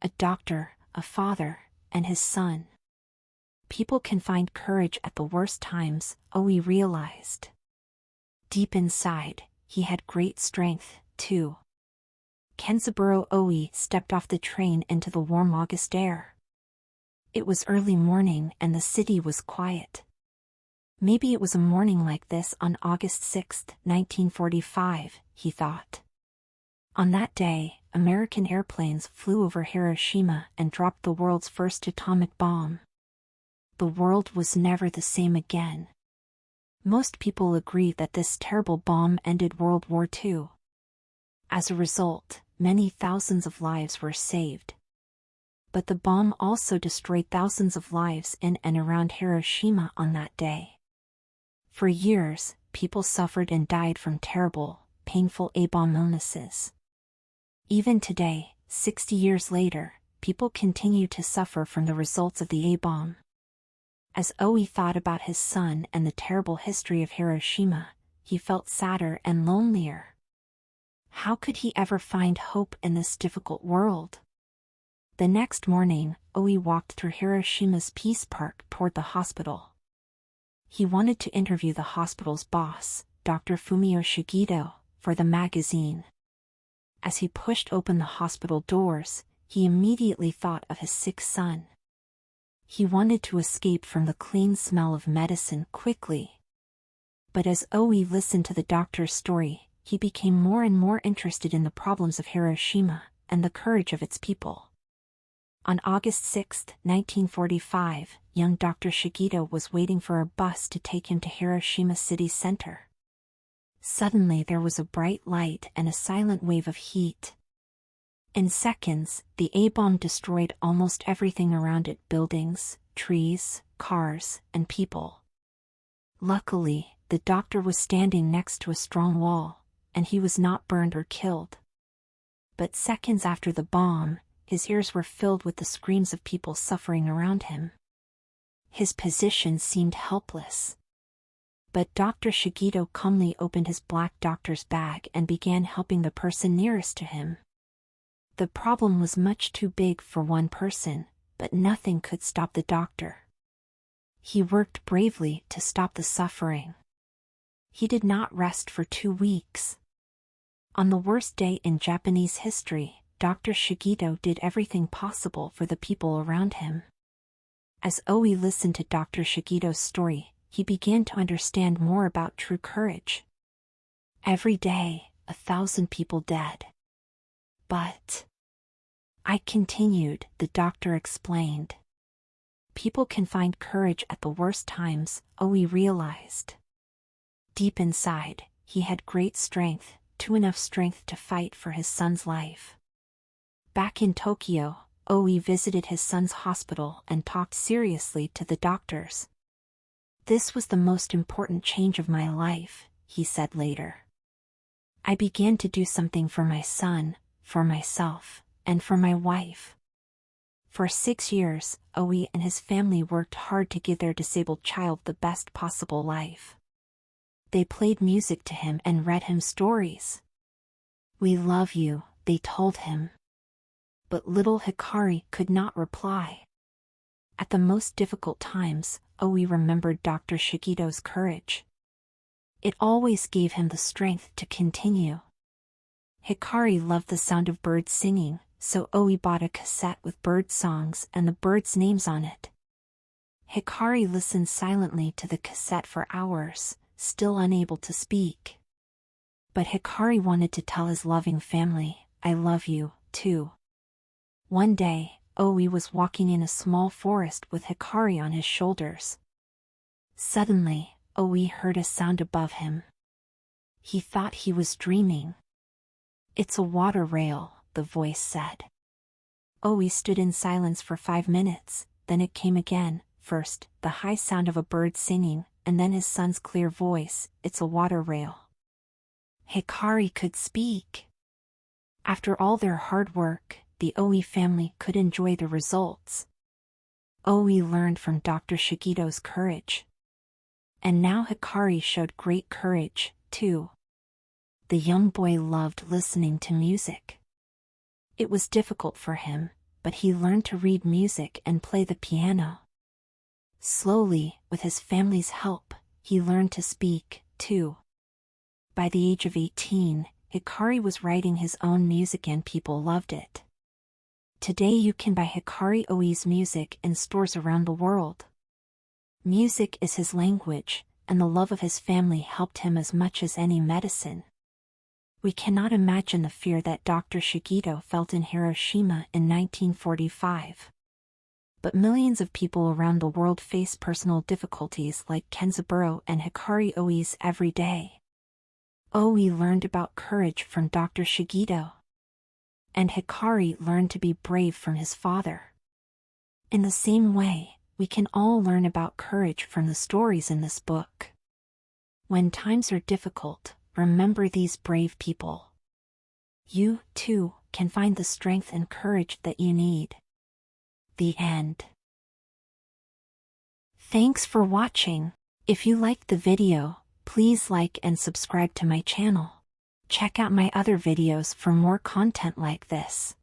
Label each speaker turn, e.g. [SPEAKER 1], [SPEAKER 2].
[SPEAKER 1] a doctor, a father, and his son. People can find courage at the worst times, Owie realized. Deep inside, he had great strength, too. Kenzaburo Owie stepped off the train into the warm August air. It was early morning and the city was quiet. Maybe it was a morning like this on August 6, 1945, he thought. On that day, American airplanes flew over Hiroshima and dropped the world's first atomic bomb. The world was never the same again. Most people agree that this terrible bomb ended World War II. As a result, many thousands of lives were saved. But the bomb also destroyed thousands of lives in and around Hiroshima on that day. For years, people suffered and died from terrible, painful A-bomb illnesses. Even today, 60 years later, people continue to suffer from the results of the A-bomb. As Owie thought about his son and the terrible history of Hiroshima, he felt sadder and lonelier. How could he ever find hope in this difficult world? The next morning, Owie walked through Hiroshima's Peace Park toward the hospital. He wanted to interview the hospital's boss, Dr. Fumio Shigeto, for the magazine. As he pushed open the hospital doors, he immediately thought of his sick son. He wanted to escape from the clean smell of medicine quickly. But as Owie listened to the doctor's story, he became more and more interested in the problems of Hiroshima and the courage of its people. On August 6, 1945, young Dr. Shigeto was waiting for a bus to take him to Hiroshima city center. Suddenly there was a bright light and a silent wave of heat. In seconds, the A-bomb destroyed almost everything around it: buildings, trees, cars, and people. Luckily, the doctor was standing next to a strong wall, and he was not burned or killed. But seconds after the bomb, his ears were filled with the screams of people suffering around him. His position seemed helpless. But Dr. Shigeto calmly opened his black doctor's bag and began helping the person nearest to him. The problem was much too big for one person, but nothing could stop the doctor. He worked bravely to stop the suffering. He did not rest for 2 weeks. On the worst day in Japanese history, Dr. Shigeto did everything possible for the people around him. As Owie listened to Dr. Shigeto's story, he began to understand more about true courage. Every day, 1,000 people dead. But I continued, the doctor explained. People can find courage at the worst times, Owie realized. Deep inside, he had great strength, enough strength to fight for his son's life. Back in Tokyo, Owie visited his son's hospital and talked seriously to the doctors. "This was the most important change of my life," he said later. "I began to do something for my son, for myself, and for my wife." For 6 years, Owie and his family worked hard to give their disabled child the best possible life. They played music to him and read him stories. "We love you," they told him. But little Hikari could not reply. At the most difficult times, Owie remembered Dr. Shigeto's courage. It always gave him the strength to continue. Hikari loved the sound of birds singing, so Owie bought a cassette with bird songs and the birds' names on it. Hikari listened silently to the cassette for hours, still unable to speak. But Hikari wanted to tell his loving family, "I love you, too." One day, Owie was walking in a small forest with Hikari on his shoulders. Suddenly, Owie heard a sound above him. He thought he was dreaming. "It's a water rail," the voice said. Owie stood in silence for 5 minutes, then it came again, first, the high sound of a bird singing, and then his son's clear voice, "It's a water rail." Hikari could speak. After all their hard work, the Owie family could enjoy the results. Owie learned from Dr. Shigeto's courage. And now Hikari showed great courage, too. The young boy loved listening to music. It was difficult for him, but he learned to read music and play the piano. Slowly, with his family's help, he learned to speak, too. By the age of 18, Hikari was writing his own music and people loved it. Today you can buy Hikari Oi's music in stores around the world. Music is his language, and the love of his family helped him as much as any medicine. We cannot imagine the fear that Dr. Shigito felt in Hiroshima in 1945. But millions of people around the world face personal difficulties like Kenzaburo and Hikari Oi's every day. Oi learned about courage from Dr. Shigito. And Hikari learned to be brave from his father. In the same way, we can all learn about courage from the stories in this book. When times are difficult, remember these brave people. You, too, can find the strength and courage that you need. The end. Thanks for watching. If you liked the video, please like and subscribe to my channel. Check out my other videos for more content like this.